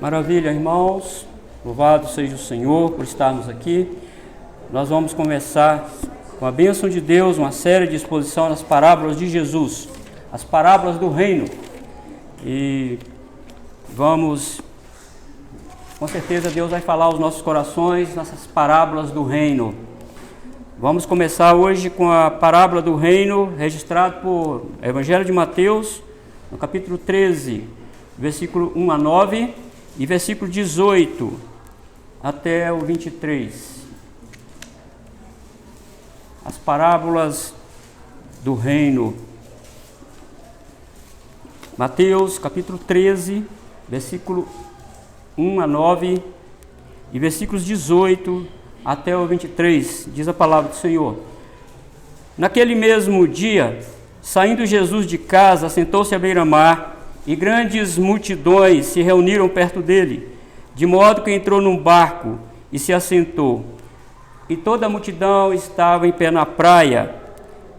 Maravilha, irmãos. Louvado seja o Senhor por estarmos aqui. Nós vamos começar com a bênção de Deus, uma série de exposição nas parábolas de Jesus, as parábolas do reino. E vamos, com certeza Deus vai falar aos nossos corações nessas parábolas do reino. Vamos começar hoje com a parábola do reino, registrada por Evangelho de Mateus, no capítulo 13, versículo 1 a 9 e versículo 18 até o 23. As parábolas do reino. Mateus, capítulo 13, versículo 1 a 9 e versículos 18 até o 23, diz a palavra do Senhor. Naquele mesmo dia, saindo Jesus de casa, sentou-se à beira-mar, e grandes multidões se reuniram perto dele, de modo que entrou num barco e se assentou. E toda a multidão estava em pé na praia,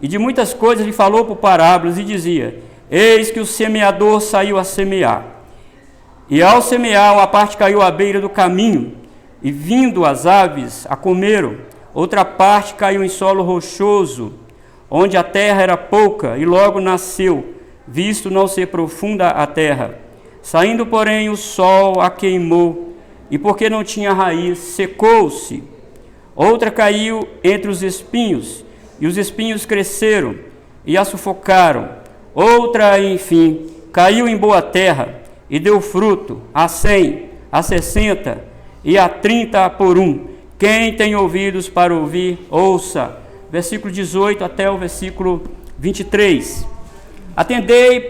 e de muitas coisas lhe falou por parábolas, e dizia: Eis que o semeador saiu a semear. E ao semear, uma parte caiu à beira do caminho, e vindo as aves a comeram. Outra parte caiu em solo rochoso, onde a terra era pouca, e logo nasceu, visto não ser profunda a terra. Saindo, porém, o sol a queimou, e porque não tinha raiz, secou-se. Outra caiu entre os espinhos, e os espinhos cresceram e a sufocaram. Outra, enfim, caiu em boa terra, e deu fruto, a 100, a 60 e a 30 por um. Quem tem ouvidos para ouvir, ouça. Versículo 18 até o versículo 23. Atendei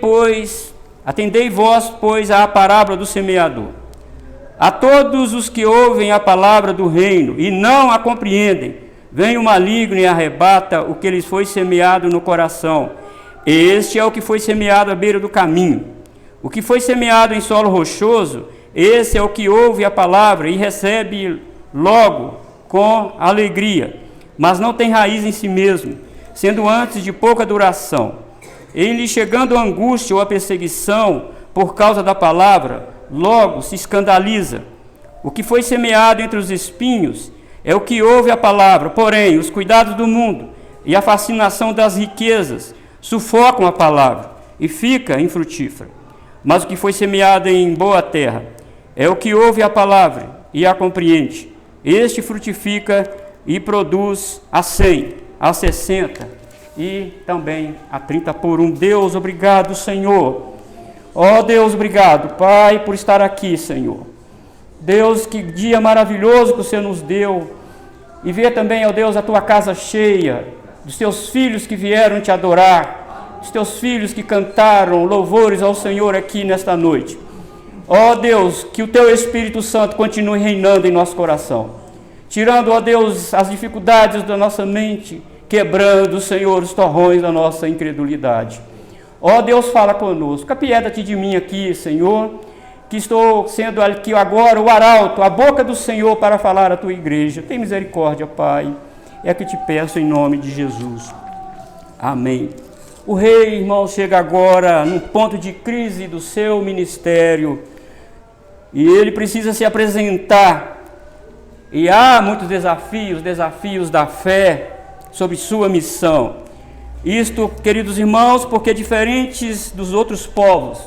vós, pois, à parábola do semeador. A todos os que ouvem a palavra do reino e não a compreendem, vem o maligno e arrebata o que lhes foi semeado no coração. Este é o que foi semeado à beira do caminho. O que foi semeado em solo rochoso, esse é o que ouve a palavra e recebe logo com alegria, mas não tem raiz em si mesmo, sendo antes de pouca duração. Em lhe chegando a angústia ou a perseguição por causa da palavra, logo se escandaliza. O que foi semeado entre os espinhos é o que ouve a palavra, porém os cuidados do mundo e a fascinação das riquezas sufocam a palavra e fica infrutífera. Mas o que foi semeado em boa terra é o que ouve a palavra e a compreende. Este frutifica e produz a 100, a 60 e também a 30 por um. Deus, obrigado, Senhor. Ó Deus, obrigado, Pai, por estar aqui, Senhor. Deus, que dia maravilhoso que o Senhor nos deu. E ver também, ó Deus, a tua casa cheia, dos teus filhos que vieram te adorar, dos teus filhos que cantaram louvores ao Senhor aqui nesta noite. Ó Deus, que o teu Espírito Santo continue reinando em nosso coração, tirando, ó Deus, as dificuldades da nossa mente, quebrando, Senhor, os torrões da nossa incredulidade. Ó Deus, fala conosco. Apieda-te de mim aqui, Senhor, que estou sendo aqui agora o arauto, a boca do Senhor para falar à tua igreja. Tem misericórdia, Pai. É que te peço em nome de Jesus. Amém. O rei, irmão, chega agora num ponto de crise do seu ministério e ele precisa se apresentar. E há muitos desafios da fé sobre sua missão. Isto, queridos irmãos, porque diferentes dos outros povos,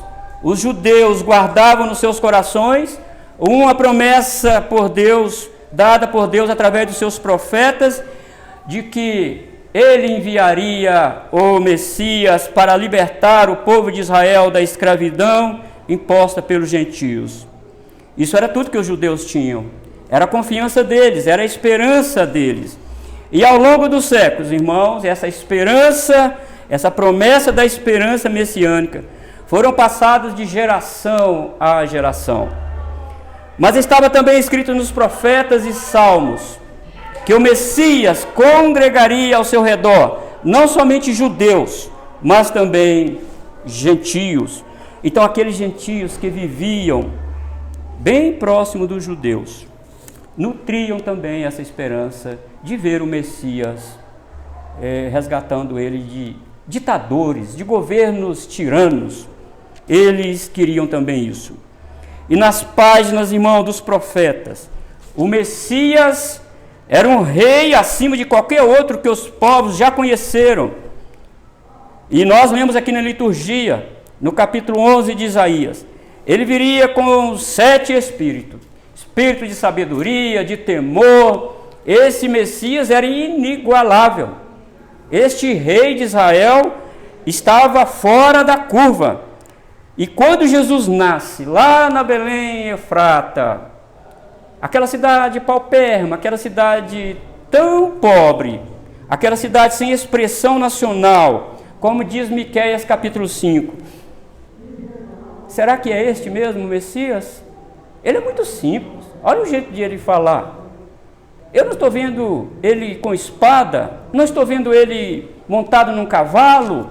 os judeus guardavam nos seus corações uma promessa por Deus, dada por Deus através dos seus profetas, de que ele enviaria o Messias para libertar o povo de Israel da escravidão imposta pelos gentios. Isso era tudo que os judeus tinham. Era a confiança deles, era a esperança deles. E ao longo dos séculos, irmãos, essa esperança, essa promessa da esperança messiânica, foram passados de geração a geração. Mas estava também escrito nos profetas e salmos, que o Messias congregaria ao seu redor, não somente judeus, mas também gentios. Então aqueles gentios que viviam bem próximo dos judeus, nutriam também essa esperança de ver o Messias resgatando ele de ditadores, de governos tiranos. Eles queriam também isso. e nas páginas, irmão, dos profetas. O Messias era um rei acima de qualquer outro que os povos já conheceram. E nós lemos aqui na liturgia, no capítulo 11 de Isaías, ele viria com 7 espíritos, espírito de sabedoria, de temor. Esse Messias era inigualável. Este rei de Israel estava fora da curva. E quando Jesus nasce, lá na Belém Efrata, aquela cidade paupérrima, aquela cidade tão pobre, aquela cidade sem expressão nacional, como diz Miqueias capítulo 5, será que é este mesmo o Messias? Ele é muito simples, olha o jeito de ele falar. Eu não estou vendo ele com espada, não estou vendo ele montado num cavalo.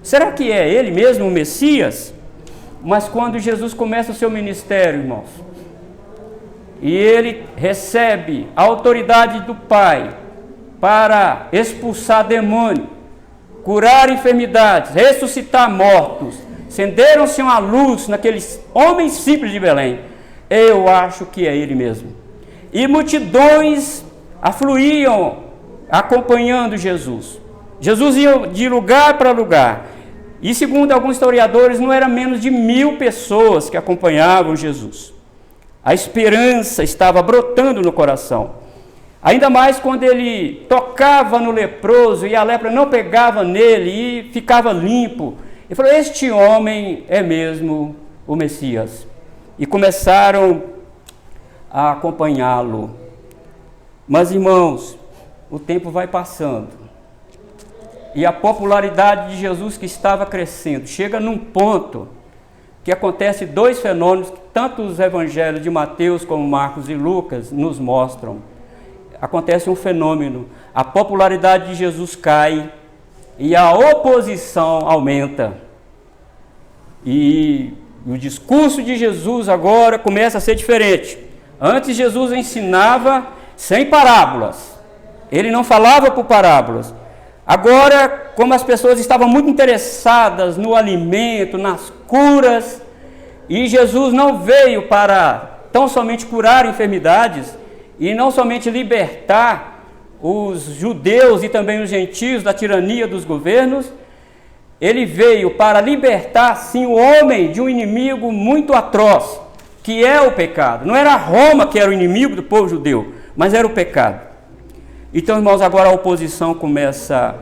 Será que é ele mesmo o Messias? Mas quando Jesus começa o seu ministério, irmãos, e ele recebe a autoridade do Pai para expulsar demônio, curar enfermidades, ressuscitar mortos, acenderam-se uma luz naqueles homens simples de Belém. Eu acho que é ele mesmo. E multidões afluíam acompanhando Jesus. Jesus ia de lugar para lugar. E segundo alguns historiadores, não era menos de 1000 pessoas que acompanhavam Jesus. A esperança estava brotando no coração. Ainda mais quando ele tocava no leproso e a lepra não pegava nele e ficava limpo. Ele falou, este homem é mesmo o Messias. E começaram a acompanhá-lo. Mas, irmãos, o tempo vai passando. E a popularidade de Jesus que estava crescendo, chega num ponto que acontece 2 fenômenos que tanto os evangelhos de Mateus como Marcos e Lucas nos mostram. Acontece um fenômeno, a popularidade de Jesus cai e a oposição aumenta. E o discurso de Jesus agora começa a ser diferente. Antes Jesus ensinava sem parábolas, ele não falava por parábolas. Agora, como as pessoas estavam muito interessadas no alimento, nas curas, e Jesus não veio para tão somente curar enfermidades, e não somente libertar os judeus e também os gentios da tirania dos governos, ele veio para libertar, sim, o homem de um inimigo muito atroz, que é o pecado. Não era Roma que era o inimigo do povo judeu, mas era o pecado. Então, irmãos, agora a oposição começa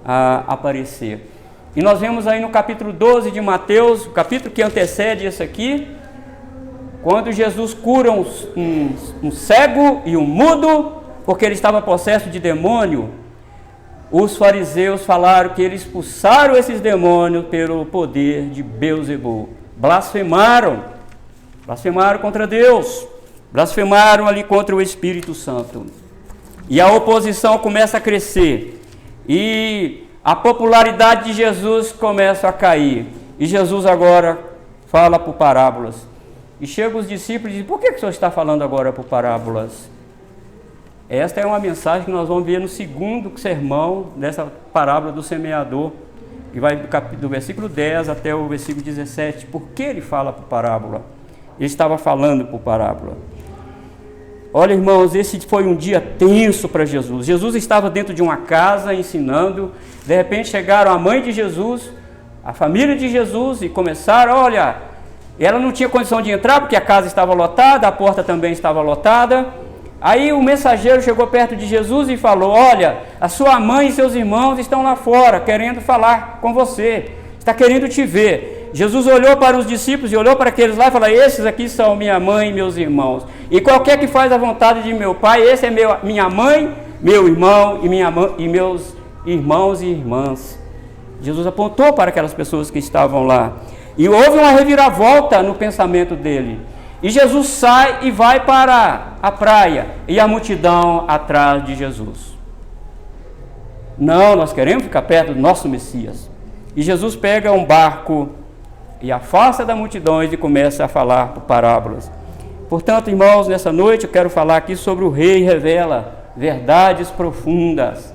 a aparecer. E nós vemos aí no capítulo 12 de Mateus, o capítulo que antecede esse aqui, quando Jesus cura um cego e um mudo, porque ele estava possesso de demônio, os fariseus falaram que eles expulsaram esses demônios pelo poder de Beelzebul. Blasfemaram contra Deus, blasfemaram ali contra o Espírito Santo. E a oposição começa a crescer, e a popularidade de Jesus começa a cair, e Jesus agora fala por parábolas. E chegam os discípulos e dizem, por que o Senhor está falando agora por parábolas? Esta é uma mensagem que nós vamos ver no segundo sermão dessa parábola do semeador, que vai do versículo 10 até o versículo 17. Por que ele fala por parábola? Ele estava falando por parábola. Olha, irmãos, esse foi um dia tenso para Jesus. Jesus estava dentro de uma casa ensinando. De repente chegaram a mãe de Jesus, a família de Jesus, e começaram, olha, ela não tinha condição de entrar porque a casa estava lotada, a porta também estava lotada. Aí o mensageiro chegou perto de Jesus e falou, olha, a sua mãe e seus irmãos estão lá fora, querendo falar com você, está querendo te ver. Jesus olhou para os discípulos e olhou para aqueles lá e falou, esses aqui são minha mãe e meus irmãos. E qualquer que faz a vontade de meu Pai, esse é minha mãe, meu irmão e meus irmãos e irmãs. Jesus apontou para aquelas pessoas que estavam lá. E houve uma reviravolta no pensamento dele. E Jesus sai e vai para a praia, e a multidão atrás de Jesus. Não, nós queremos ficar perto do nosso Messias. E Jesus pega um barco e afasta da multidão e começa a falar por parábolas. Portanto, irmãos, nessa noite eu quero falar aqui sobre o rei revela verdades profundas.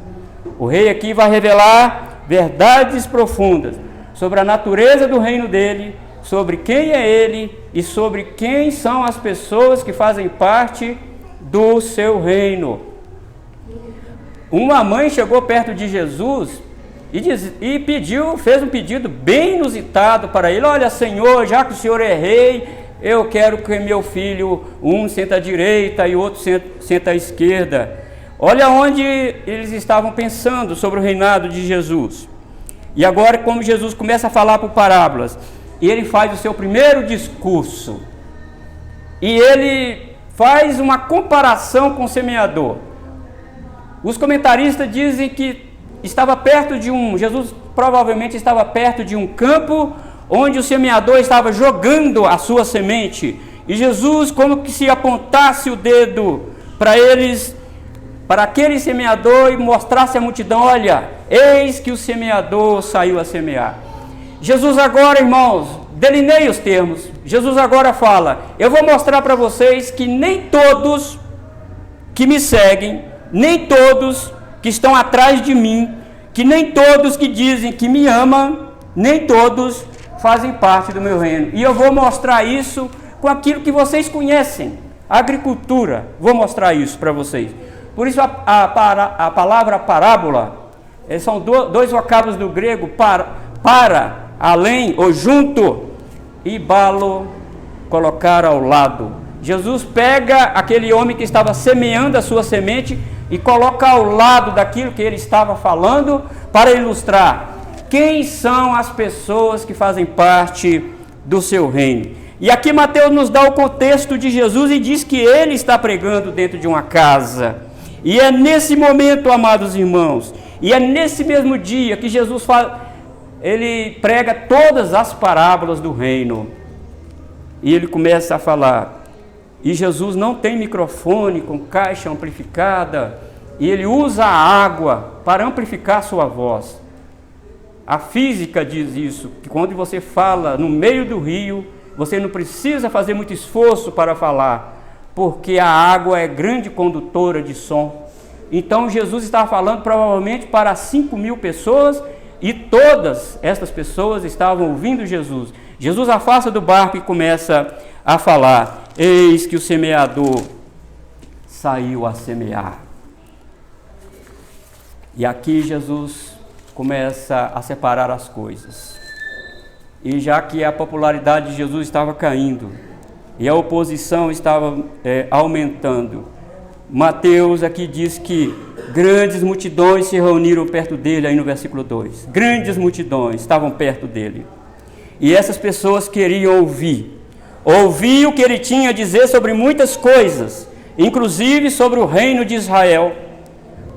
O rei aqui vai revelar verdades profundas sobre a natureza do reino dele, sobre quem é ele e sobre quem são as pessoas que fazem parte do seu reino. Uma mãe chegou perto de Jesus e fez um pedido bem inusitado para ele: olha, Senhor, já que o Senhor é rei, eu quero que meu filho, um senta à direita e o outro senta à esquerda. Olha onde eles estavam pensando sobre o reinado de Jesus. E agora, como Jesus começa a falar por parábolas, e ele faz o seu primeiro discurso, e ele faz uma comparação com o semeador. Os comentaristas dizem que Jesus provavelmente estava perto de um campo onde o semeador estava jogando a sua semente, e Jesus, como que se apontasse o dedo para aquele semeador e mostrasse à multidão: olha, eis que o semeador saiu a semear. Jesus agora, irmãos, delineia os termos. Jesus agora fala: eu vou mostrar para vocês que nem todos que me seguem, nem todos que estão atrás de mim, que nem todos que dizem que me amam, nem todos fazem parte do meu reino. E eu vou mostrar isso com aquilo que vocês conhecem, a agricultura. Vou mostrar isso para vocês. Por isso a palavra parábola, são dois vocábulos do grego: para, além ou junto, e balo, colocar ao lado. Jesus pega aquele homem que estava semeando a sua semente e coloca ao lado daquilo que ele estava falando, para ilustrar quem são as pessoas que fazem parte do seu reino. E aqui Mateus nos dá o contexto de Jesus e diz que ele está pregando dentro de uma casa. E é nesse momento, amados irmãos, e é nesse mesmo dia que Jesus ele prega todas as parábolas do reino. E ele começa a falar. E Jesus não tem microfone com caixa amplificada, e ele usa a água para amplificar sua voz. A física diz isso, que quando você fala no meio do rio, você não precisa fazer muito esforço para falar, porque a água é grande condutora de som. Então Jesus estava falando provavelmente para 5.000 pessoas, e todas estas pessoas estavam ouvindo Jesus. Jesus afasta do barco e começa a falar: eis que o semeador saiu a semear. E aqui Jesus começa a separar as coisas. E já que a popularidade de Jesus estava caindo e a oposição estava aumentando, Mateus aqui diz que grandes multidões se reuniram perto dele, aí no versículo 2. Grandes multidões estavam perto dele. E essas pessoas queriam ouvir o que ele tinha a dizer sobre muitas coisas, inclusive sobre o reino de Israel.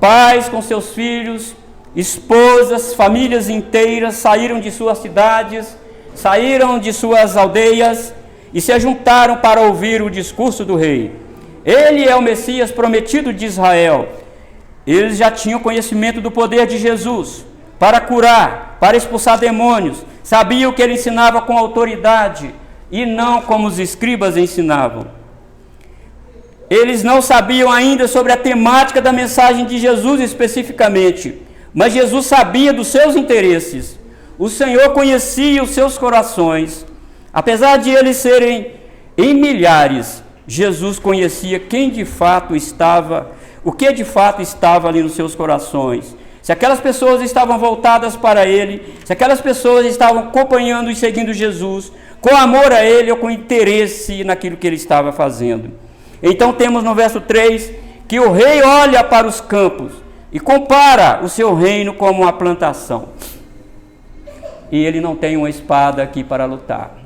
Pais com seus filhos, esposas, famílias inteiras saíram de suas cidades, saíram de suas aldeias e se ajuntaram para ouvir o discurso do rei. Ele é o Messias prometido de Israel. Eles já tinham conhecimento do poder de Jesus para curar, para expulsar demônios. Sabiam que ele ensinava com autoridade e não como os escribas ensinavam. Eles não sabiam ainda sobre a temática da mensagem de Jesus especificamente, mas Jesus sabia dos seus interesses. O Senhor conhecia os seus corações. Apesar de eles serem em milhares, Jesus conhecia quem de fato estava, o que de fato estava ali nos seus corações. Se aquelas pessoas estavam voltadas para ele, se aquelas pessoas estavam acompanhando e seguindo Jesus, com amor a ele ou com interesse naquilo que ele estava fazendo. Então temos no verso 3 que o rei olha para os campos e compara o seu reino como uma plantação. E ele não tem uma espada aqui para lutar.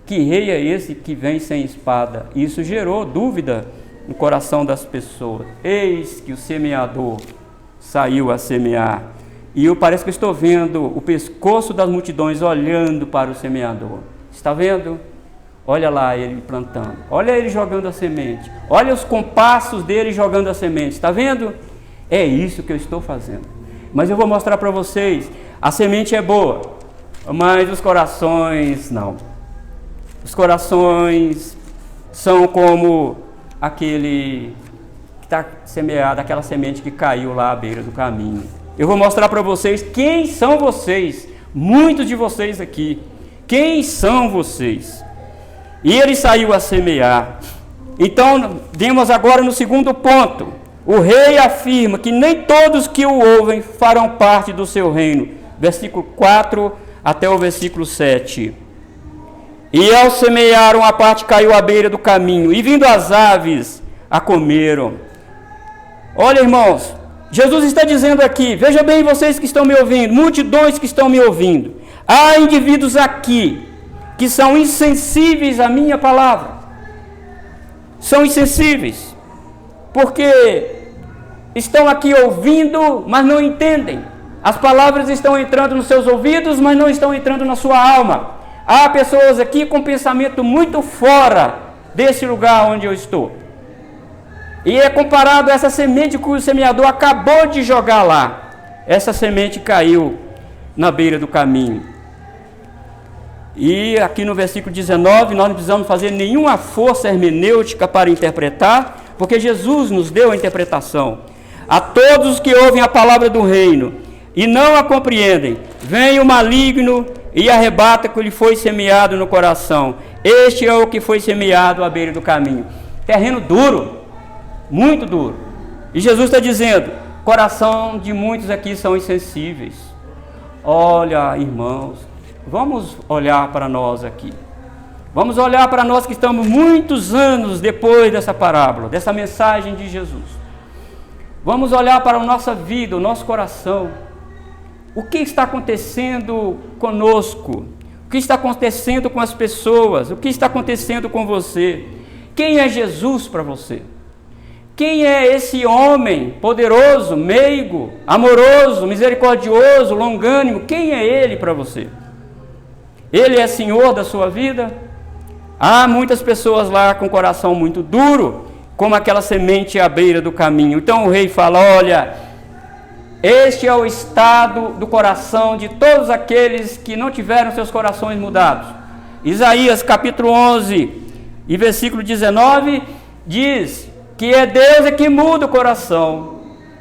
Que rei é esse que vem sem espada? Isso gerou dúvida no coração das pessoas. Eis que o semeador saiu a semear. E parece que eu estou vendo o pescoço das multidões olhando para o semeador. Está vendo? Olha lá ele plantando. Olha ele jogando a semente. Olha os compassos dele jogando a semente. Está vendo? É isso que eu estou fazendo. Mas eu vou mostrar para vocês. A semente é boa, mas os corações não. Os corações são como aquele que está semeado, aquela semente que caiu lá à beira do caminho. Eu vou mostrar para vocês quem são vocês, muitos de vocês aqui, quem são vocês? E ele saiu a semear. Então, vemos agora no segundo ponto. O rei afirma que nem todos que o ouvem farão parte do seu reino. Versículo 4 até o versículo 7. E ao semear, uma parte caiu à beira do caminho, e vindo as aves, a comeram. Olha, irmãos, Jesus está dizendo aqui, veja bem vocês que estão me ouvindo, multidões que estão me ouvindo. Há indivíduos aqui que são insensíveis à minha palavra. São insensíveis, porque estão aqui ouvindo, mas não entendem. As palavras estão entrando nos seus ouvidos, mas não estão entrando na sua alma. Há pessoas aqui com pensamento muito fora desse lugar onde eu estou. E é comparado a essa semente que o semeador acabou de jogar lá. Essa semente caiu na beira do caminho. E aqui no versículo 19, nós não precisamos fazer nenhuma força hermenêutica para interpretar, porque Jesus nos deu a interpretação. A todos que ouvem a palavra do reino e não a compreendem, vem o maligno e arrebata o que lhe foi semeado no coração. Este é o que foi semeado à beira do caminho. Terreno duro, muito duro. E Jesus está dizendo, coração de muitos aqui são insensíveis. Olha, irmãos, vamos olhar para nós aqui. Vamos olhar para nós que estamos muitos anos depois dessa parábola, dessa mensagem de Jesus. Vamos olhar para a nossa vida, o nosso coração. O que está acontecendo conosco? O que está acontecendo com as pessoas? O que está acontecendo com você? Quem é Jesus para você? Quem é esse homem poderoso, meigo, amoroso, misericordioso, longânimo? Quem é ele para você? Ele é Senhor da sua vida? Há muitas pessoas lá com o coração muito duro, como aquela semente à beira do caminho. Então o rei fala, olha, este é o estado do coração de todos aqueles que não tiveram seus corações mudados. Isaías capítulo 11 e versículo 19 diz que é Deus que muda o coração.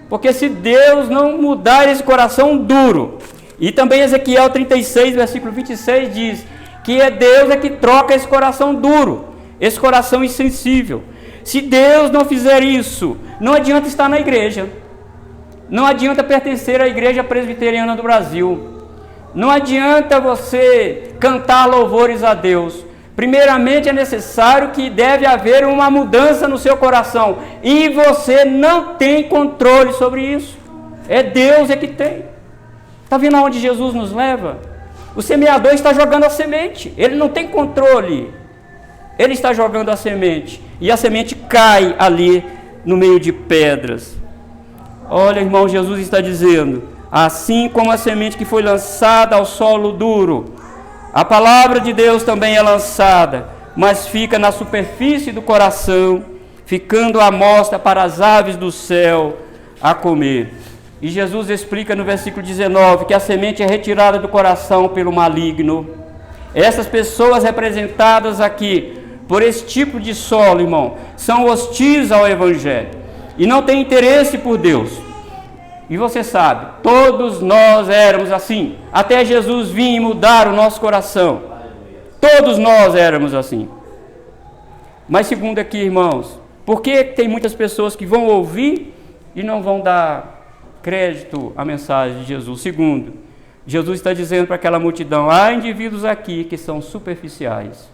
Porque se Deus não mudar esse coração duro, e também Ezequiel 36, versículo 26 diz que é Deus que troca esse coração duro, esse coração insensível. Se Deus não fizer isso, não adianta estar na igreja. Não adianta pertencer à Igreja Presbiteriana do Brasil. Não adianta você cantar louvores a Deus. Primeiramente é necessário que deve haver uma mudança no seu coração. E você não tem controle sobre isso. É Deus que tem. Está vendo aonde Jesus nos leva? O semeador está jogando a semente. Ele não tem controle. Ele está jogando a semente. E a semente cai ali no meio de pedras. Olha, irmão, Jesus está dizendo, assim como a semente que foi lançada ao solo duro, a palavra de Deus também é lançada, mas fica na superfície do coração, ficando à mostra para as aves do céu a comer. E Jesus explica no versículo 19 que a semente é retirada do coração pelo maligno. Essas pessoas representadas aqui por esse tipo de solo, irmão, são hostis ao Evangelho e não têm interesse por Deus. E você sabe, todos nós éramos assim, até Jesus vir e mudar o nosso coração. Todos nós éramos assim. Mas segundo aqui, irmãos, por que tem muitas pessoas que vão ouvir e não vão dar crédito à mensagem de Jesus? Segundo, Jesus está dizendo para aquela multidão, há indivíduos aqui que são superficiais,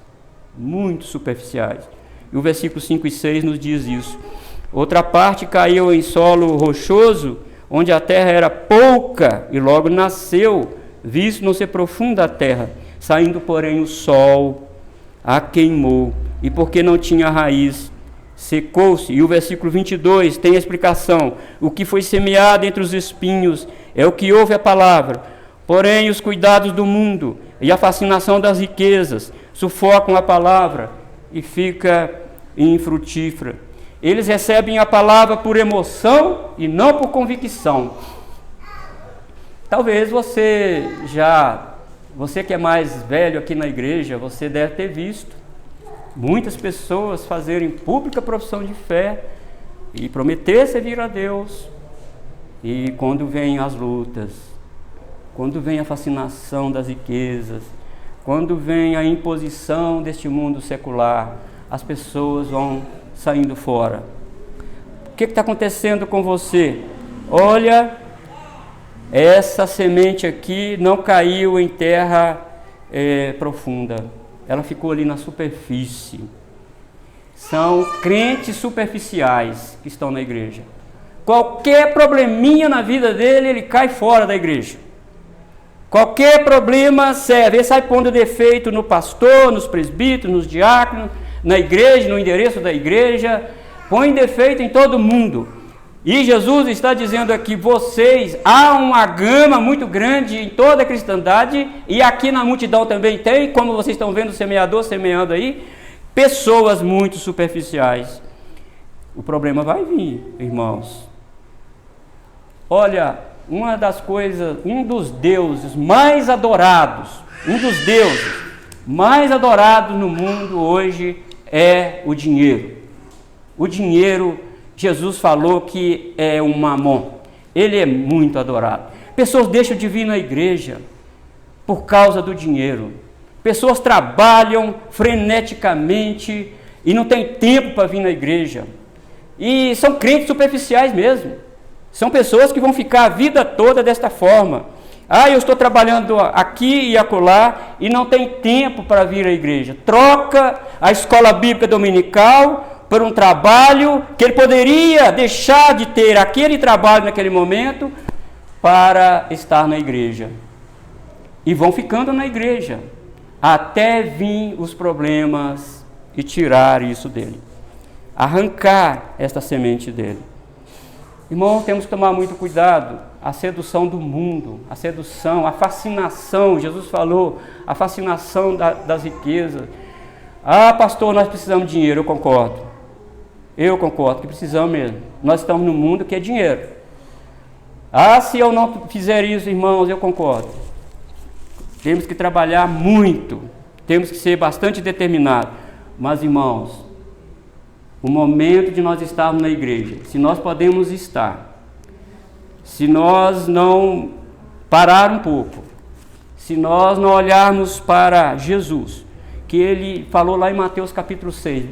muito superficiais. E o versículo 5 e 6 nos diz isso. Outra parte caiu em solo rochoso, onde a terra era pouca, e logo nasceu, visto não ser profunda a terra. Saindo, porém, o sol a queimou, e porque não tinha raiz, secou-se. E o versículo 22 tem a explicação. O que foi semeado entre os espinhos é o que ouve a palavra. Porém, os cuidados do mundo e a fascinação das riquezas sufocam a palavra e fica infrutífera. Eles recebem a palavra por emoção e não por convicção. Talvez você que é mais velho aqui na igreja, você deve ter visto muitas pessoas fazerem pública profissão de fé e prometer servir a Deus. E quando vêm as lutas, quando vem a fascinação das riquezas, quando vem a imposição deste mundo secular, as pessoas vão saindo fora. O que está acontecendo com você? Olha, essa semente aqui não caiu em terra profunda, ela ficou ali na superfície. São crentes superficiais que estão na igreja. Qualquer probleminha na vida dele, ele cai fora da igreja. Qualquer problema serve, ele sai pondo defeito no pastor, nos presbíteros, nos diáconos, na igreja, no endereço da igreja, põe defeito em todo mundo. E Jesus está dizendo aqui, há uma gama muito grande em toda a cristandade, e aqui na multidão também tem, como vocês estão vendo o semeador semeando aí, pessoas muito superficiais. O problema vai vir, irmãos. Olha, um dos deuses mais adorados no mundo hoje é o dinheiro. O dinheiro, Jesus falou que é um mamon. Ele é muito adorado. Pessoas deixam de vir na igreja por causa do dinheiro. Pessoas trabalham freneticamente e não tem tempo para vir na igreja. E são crentes superficiais mesmo. São pessoas que vão ficar a vida toda desta forma. Eu estou trabalhando aqui e acolá e não tem tempo para vir à igreja. Troca a escola bíblica dominical por um trabalho que ele poderia deixar de ter aquele trabalho naquele momento para estar na igreja. E vão ficando na igreja até vir os problemas e tirar isso dele. Arrancar esta semente dele. Irmão, temos que tomar muito cuidado. A sedução do mundo, a fascinação, Jesus falou, a fascinação das riquezas. Pastor, nós precisamos de dinheiro, eu concordo que precisamos mesmo. Nós estamos no mundo que é dinheiro. Se eu não fizer isso, irmãos, eu concordo. Temos que trabalhar muito, temos que ser bastante determinados. Mas, irmãos, o momento de nós estarmos na igreja, se nós podemos estar, se nós não parar um pouco, se nós não olharmos para Jesus, que ele falou lá em Mateus capítulo 6,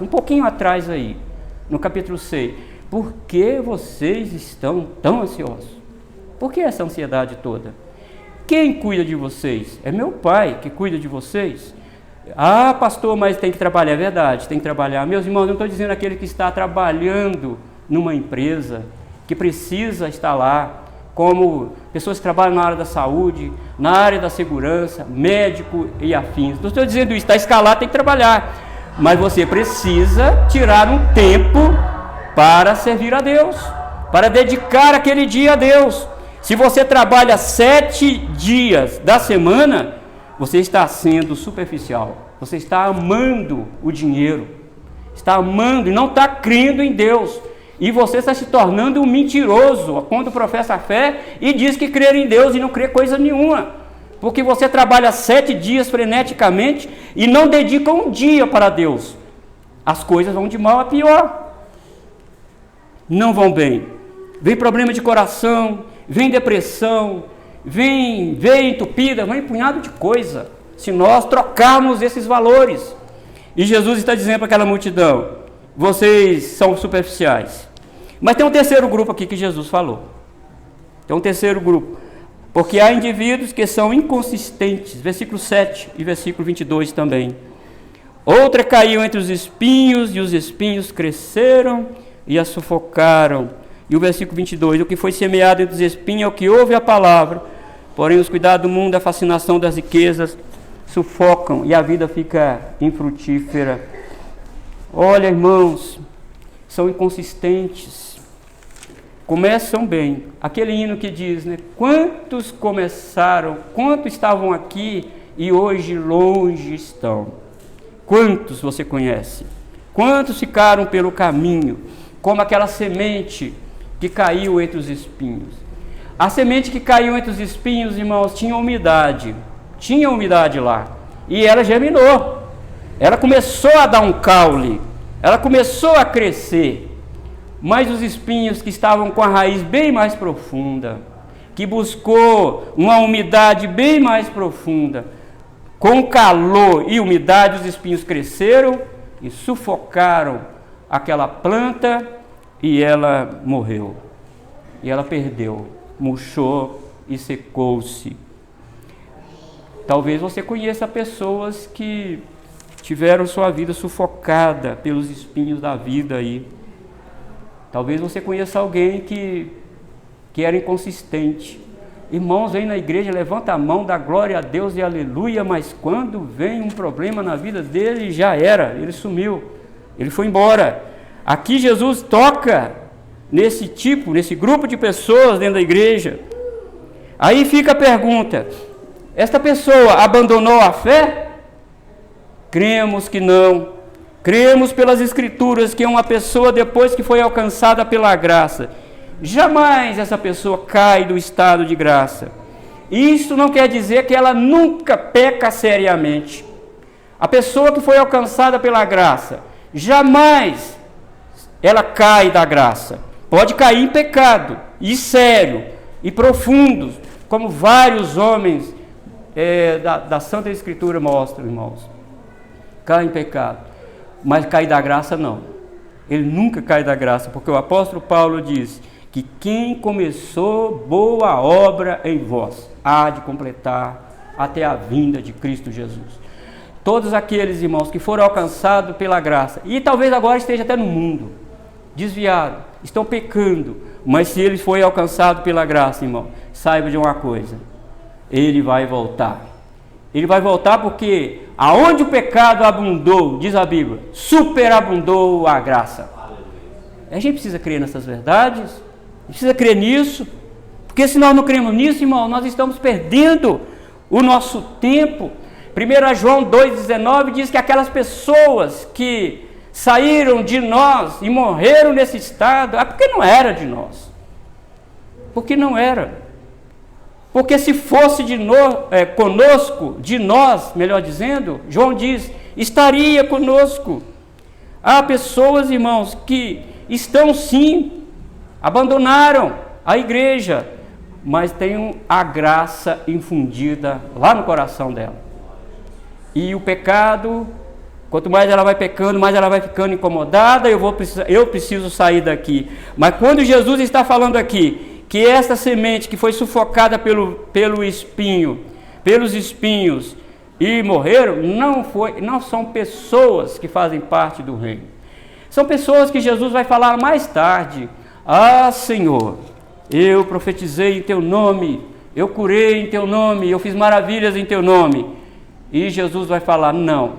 um pouquinho atrás aí, no capítulo 6, por que vocês estão tão ansiosos? Por que essa ansiedade toda? Quem cuida de vocês? É meu Pai que cuida de vocês. Pastor, mas tem que trabalhar. É verdade, tem que trabalhar. Meus irmãos, eu não estou dizendo aquele que está trabalhando numa empresa, que precisa estar lá, como pessoas que trabalham na área da saúde, na área da segurança, médico e afins. Não estou dizendo isso, está escalado, tem que trabalhar. Mas você precisa tirar um tempo para servir a Deus, para dedicar aquele dia a Deus. Se você trabalha 7 dias da semana, você está sendo superficial, você está amando o dinheiro, está amando e não está crendo em Deus, e você está se tornando um mentiroso quando professa a fé e diz que crer em Deus e não crê coisa nenhuma, porque você trabalha 7 dias freneticamente e não dedica um dia para Deus. As coisas vão de mal a pior, não vão bem, vem problema de coração, vem depressão, vem veia entupida, vem um punhado de coisa, se nós trocarmos esses valores. E Jesus está dizendo para aquela multidão, vocês são superficiais. Mas tem um terceiro grupo aqui que Jesus falou. Tem um terceiro grupo, porque há indivíduos que são inconsistentes, versículo 7 e versículo 22 também. Outra caiu entre os espinhos, e os espinhos cresceram e a sufocaram. E o versículo 22, o que foi semeado entre os espinhos é o que ouve a palavra, porém os cuidados do mundo, a fascinação das riquezas, sufocam e a vida fica infrutífera. Olha, irmãos, são inconsistentes, começam bem. Aquele hino que diz, quantos começaram, quantos estavam aqui e hoje longe estão? Quantos você conhece? Quantos ficaram pelo caminho, como aquela semente que caiu entre os espinhos? A semente que caiu entre os espinhos, irmãos, tinha umidade lá, e ela germinou, ela começou a dar um caule, ela começou a crescer, mas os espinhos que estavam com a raiz bem mais profunda, que buscou uma umidade bem mais profunda, Com calor e umidade, os espinhos cresceram e sufocaram aquela planta e ela morreu. E ela perdeu, murchou e secou-se. Talvez você conheça pessoas que tiveram sua vida sufocada pelos espinhos da vida aí. Talvez você conheça alguém que era inconsistente. Irmãos, vem na igreja, levanta a mão, dá glória a Deus e aleluia, mas quando vem um problema na vida dele, já era, ele sumiu, ele foi embora. Aqui Jesus toca nesse grupo de pessoas dentro da igreja. Aí fica a pergunta: esta pessoa abandonou a fé? Cremos que não. Cremos pelas Escrituras que uma pessoa, depois que foi alcançada pela graça, jamais essa pessoa cai do estado de graça. Isso não quer dizer que ela nunca peca seriamente. A pessoa que foi alcançada pela graça, jamais ela cai da graça. Pode cair em pecado, e sério, e profundo, como vários homens da Santa Escritura mostram, irmãos. Cai em pecado. Mas cair da graça não. Ele nunca cai da graça, porque o apóstolo Paulo diz que quem começou boa obra em vós, há de completar até a vinda de Cristo Jesus. Todos aqueles irmãos que foram alcançados pela graça, e talvez agora esteja até no mundo, desviado, estão pecando, mas se ele foi alcançado pela graça, irmão, saiba de uma coisa: ele vai voltar. Ele vai voltar porque aonde o pecado abundou, diz a Bíblia, superabundou a graça. A gente precisa crer nessas verdades, precisa crer nisso, porque se nós não cremos nisso, irmão, nós estamos perdendo o nosso tempo. 1 João 2,19 diz que aquelas pessoas que saíram de nós e morreram nesse estado, porque não era de nós. Porque não era. Porque se fosse conosco, de nós, melhor dizendo, João diz, estaria conosco. Há pessoas, irmãos, que estão sim, abandonaram a igreja, mas têm a graça infundida lá no coração dela. E o pecado, quanto mais ela vai pecando, mais ela vai ficando incomodada, eu preciso sair daqui. Mas quando Jesus está falando aqui, que esta semente que foi sufocada pelos espinhos e morreram, não são pessoas que fazem parte do reino. São pessoas que Jesus vai falar mais tarde: ah, Senhor, eu profetizei em teu nome, eu curei em teu nome, eu fiz maravilhas em teu nome. E Jesus vai falar: não,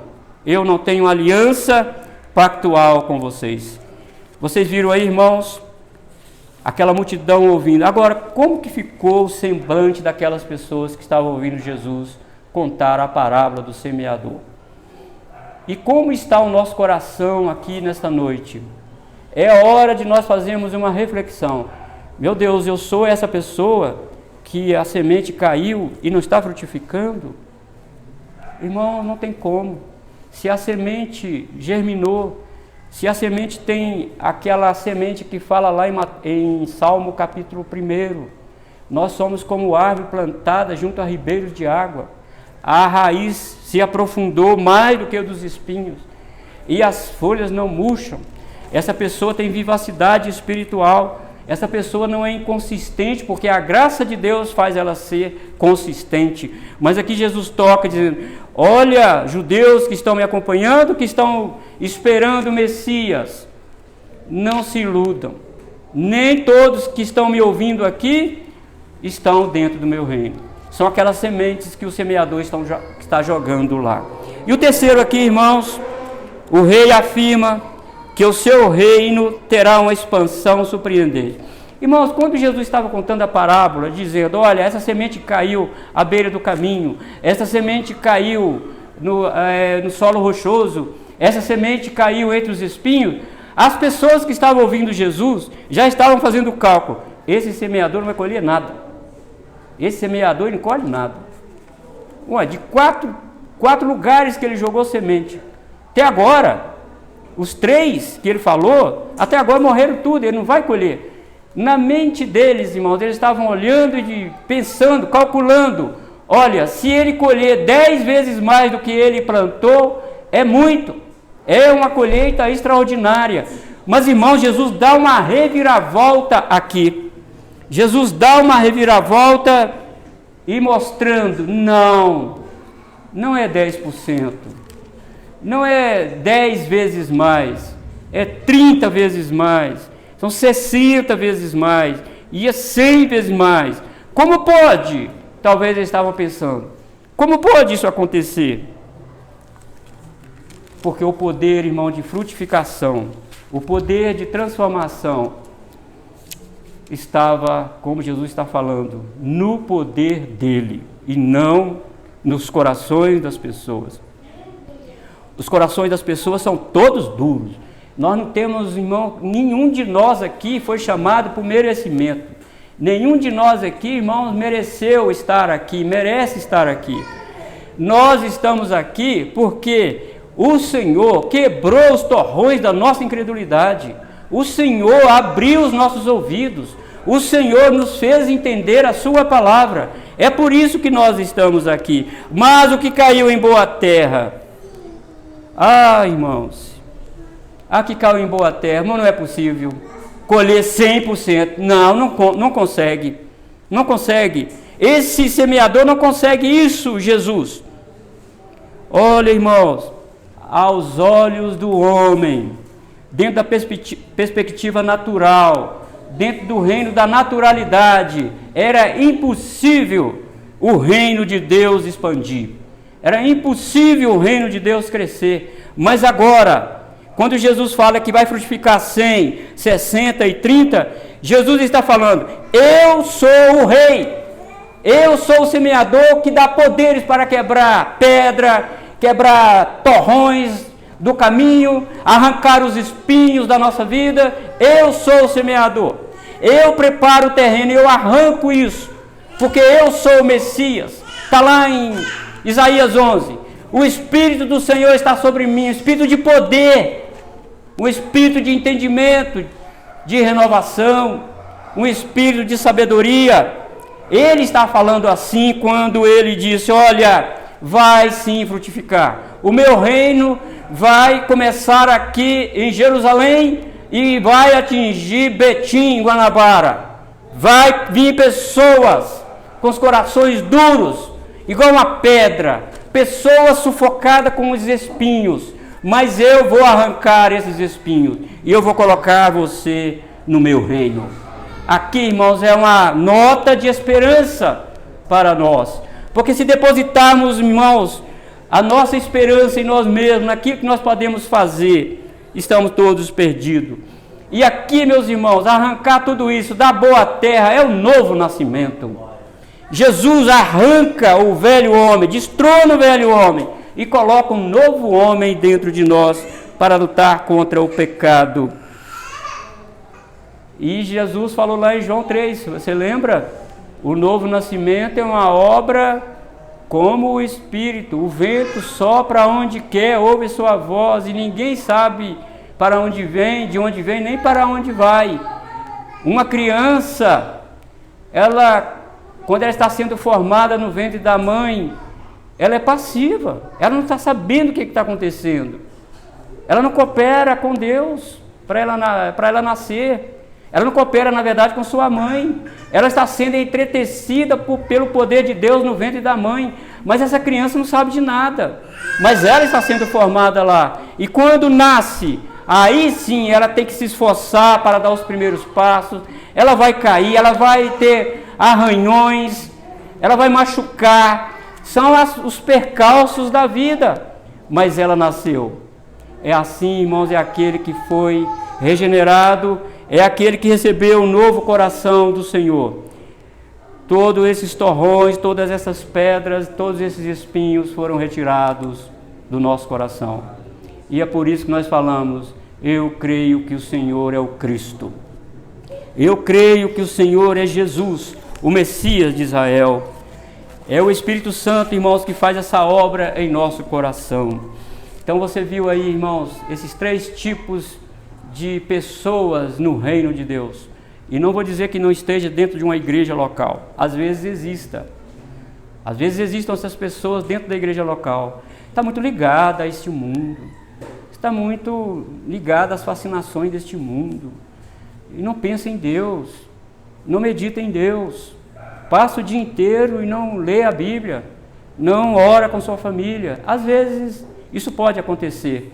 eu não tenho aliança pactual com vocês. Vocês viram aí, irmãos, aquela multidão ouvindo. Agora, como que ficou o semblante daquelas pessoas que estavam ouvindo Jesus contar a parábola do semeador? E como está o nosso coração aqui nesta noite? É hora de nós fazermos uma reflexão. Meu Deus, eu sou essa pessoa que a semente caiu e não está frutificando? Irmão, não tem como. Se a semente germinou, se a semente tem aquela semente que fala lá em Salmo capítulo 1, nós somos como árvore plantada junto a ribeiros de água. A raiz se aprofundou mais do que o dos espinhos e as folhas não murcham. Essa pessoa tem vivacidade espiritual. Essa pessoa não é inconsistente, porque a graça de Deus faz ela ser consistente. Mas aqui Jesus toca dizendo: olha, judeus que estão me acompanhando, que estão esperando o Messias, não se iludam. Nem todos que estão me ouvindo aqui estão dentro do meu reino. São aquelas sementes que o semeador está jogando lá. E o terceiro aqui, irmãos, o rei afirma que o seu reino terá uma expansão surpreendente. Irmãos, quando Jesus estava contando a parábola, dizendo: olha, essa semente caiu à beira do caminho, essa semente caiu no solo rochoso, essa semente caiu entre os espinhos, as pessoas que estavam ouvindo Jesus já estavam fazendo o cálculo: esse semeador não vai colher nada, esse semeador não colhe nada. Ué, de quatro lugares que ele jogou semente, até agora, os 3 que ele falou, até agora morreram tudo, ele não vai colher. Na mente deles, irmãos, eles estavam olhando e pensando, calculando: Olha, se ele colher 10 vezes mais do que ele plantou, é muito. É uma colheita extraordinária. Mas, irmãos, Jesus dá uma reviravolta aqui. Jesus dá uma reviravolta e mostrando, não é 10%. Não é 10 vezes mais. É 30 vezes mais. São 60 vezes mais. E é 100 vezes mais. Como pode? Talvez eles estavam pensando. Como pode isso acontecer? Porque o poder, irmão, de frutificação, o poder de transformação, estava, como Jesus está falando, no poder dele e não nos corações das pessoas. Os corações das pessoas são todos duros. Nós não temos, irmão, nenhum de nós aqui foi chamado por merecimento. Nenhum de nós aqui, irmãos, mereceu estar aqui, merece estar aqui. Nós estamos aqui porque o Senhor quebrou os torrões da nossa incredulidade. O Senhor abriu os nossos ouvidos. O Senhor nos fez entender a sua palavra. É por isso que nós estamos aqui. Mas o que caiu em boa terra? Irmãos, que caiu em boa terra, não é possível colher 100%. Não consegue. Não consegue. Esse semeador não consegue isso, Jesus. Olha, irmãos, aos olhos do homem, dentro da perspectiva natural, dentro do reino da naturalidade, era impossível o reino de Deus expandir. Era impossível o reino de Deus crescer. Mas agora, quando Jesus fala que vai frutificar 100, 60 e 30, Jesus está falando, eu sou o rei, eu sou o semeador que dá poderes para quebrar pedra, quebrar torrões do caminho, arrancar os espinhos da nossa vida. Eu sou o semeador, eu preparo o terreno, eu arranco isso, porque eu sou o Messias. Está lá em Isaías 11, o Espírito do Senhor está sobre mim, o Espírito de poder, um espírito de entendimento, de renovação, um espírito de sabedoria. Ele está falando assim quando ele disse, olha, vai sim frutificar. O meu reino vai começar aqui em Jerusalém e vai atingir Betim, Guanabara. Vai vir pessoas com os corações duros, igual uma pedra, pessoas sufocadas com os espinhos, mas eu vou arrancar esses espinhos e eu vou colocar você no meu reino. Aqui, irmãos, é uma nota de esperança para nós, porque se depositarmos, irmãos, a nossa esperança em nós mesmos, naquilo que nós podemos fazer, estamos todos perdidos. E aqui, meus irmãos, arrancar tudo isso da boa terra é o novo nascimento. Jesus arranca o velho homem, destrona o velho homem e coloca um novo homem dentro de nós para lutar contra o pecado. E Jesus falou lá em João 3, você lembra? O novo nascimento é uma obra como o Espírito. O vento sopra onde quer, ouve sua voz e ninguém sabe para onde vem, de onde vem, nem para onde vai. Uma criança, quando ela está sendo formada no ventre da mãe, ela é passiva, ela não está sabendo o que está acontecendo, ela não coopera com Deus para ela nascer, ela não coopera na verdade com sua mãe, ela está sendo entretecida pelo poder de Deus no ventre da mãe, mas essa criança não sabe de nada, mas ela está sendo formada lá, e quando nasce, aí sim ela tem que se esforçar para dar os primeiros passos, ela vai cair, ela vai ter arranhões, ela vai machucar, são os percalços da vida, mas ela nasceu. É assim, irmãos, é aquele que foi regenerado, é aquele que recebeu o novo coração do Senhor. Todos esses torrões, todas essas pedras, todos esses espinhos foram retirados do nosso coração. E é por isso que nós falamos, eu creio que o Senhor é o Cristo. Eu creio que o Senhor é Jesus, o Messias de Israel. É o Espírito Santo, irmãos, que faz essa obra em nosso coração. Então você viu aí, irmãos, esses 3 tipos de pessoas no reino de Deus. E não vou dizer que não esteja dentro de uma igreja local. Às vezes exista. Às vezes existem essas pessoas dentro da igreja local, está muito ligada a este mundo, está muito ligada às fascinações deste mundo, e não pensa em Deus, não medita em Deus, passa o dia inteiro e não lê a Bíblia, não ora com sua família. Às vezes isso pode acontecer,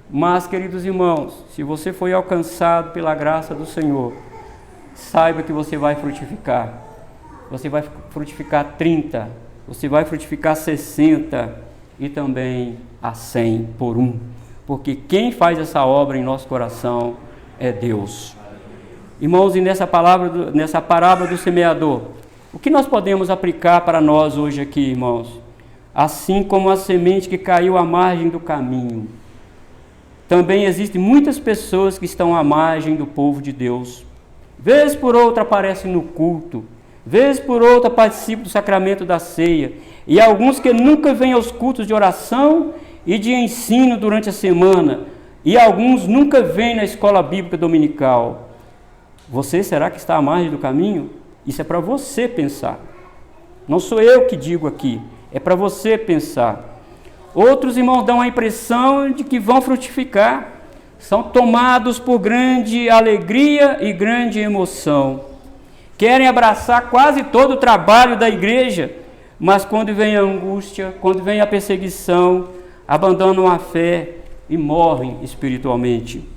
mas, queridos irmãos, se você foi alcançado pela graça do Senhor, saiba que você vai frutificar. Você vai frutificar 30, você vai frutificar 60 e também a 100 por um. Porque quem faz essa obra em nosso coração é Deus. Irmãos, e nessa parábola do semeador, o que nós podemos aplicar para nós hoje aqui, irmãos? Assim como a semente que caiu à margem do caminho, também existem muitas pessoas que estão à margem do povo de Deus. Vez por outra aparecem no culto, vez por outra participam do sacramento da ceia, e alguns que nunca vêm aos cultos de oração e de ensino durante a semana, e alguns nunca vêm na escola bíblica dominical. Você será que está à margem do caminho? Isso é para você pensar. Não sou eu que digo aqui, é para você pensar. Outros irmãos dão a impressão de que vão frutificar, são tomados por grande alegria e grande emoção. Querem abraçar quase todo o trabalho da igreja, mas quando vem a angústia, quando vem a perseguição, abandonam a fé e morrem espiritualmente.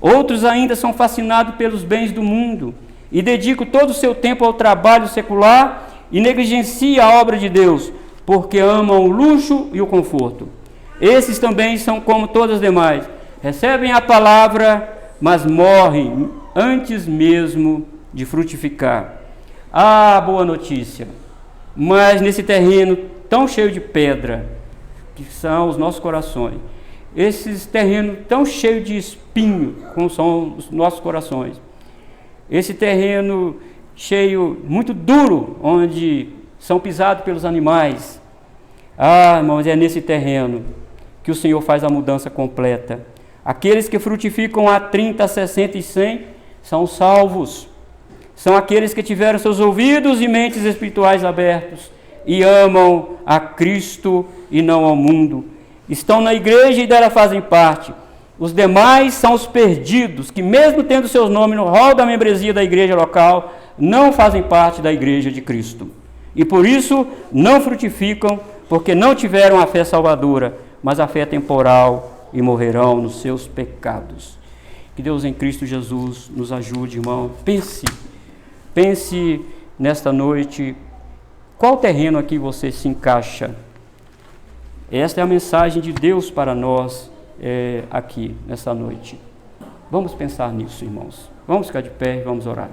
Outros ainda são fascinados pelos bens do mundo e dedicam todo o seu tempo ao trabalho secular e negligenciam a obra de Deus, porque amam o luxo e o conforto. Esses também são como todas as demais, recebem a palavra, mas morrem antes mesmo de frutificar. Ah, boa notícia! Mas nesse terreno tão cheio de pedra, que são os nossos corações, esses terrenos tão cheios de espinho, como são os nossos corações, esse terreno cheio, muito duro, onde são pisados pelos animais. Ah, irmãos, é nesse terreno que o Senhor faz a mudança completa. Aqueles que frutificam a 30, 60 e 100 são salvos. São aqueles que tiveram seus ouvidos e mentes espirituais abertos e amam a Cristo e não ao mundo. Estão na igreja e dela fazem parte. Os demais são os perdidos, que mesmo tendo seus nomes no rol da membresia da igreja local, não fazem parte da igreja de Cristo. E por isso não frutificam, porque não tiveram a fé salvadora, mas a fé temporal, e morrerão nos seus pecados. Que Deus em Cristo Jesus nos ajude, irmão. Pense nesta noite, qual terreno aqui você se encaixa? Esta é a mensagem de Deus para nós aqui, nesta noite. Vamos pensar nisso, irmãos. Vamos ficar de pé e vamos orar.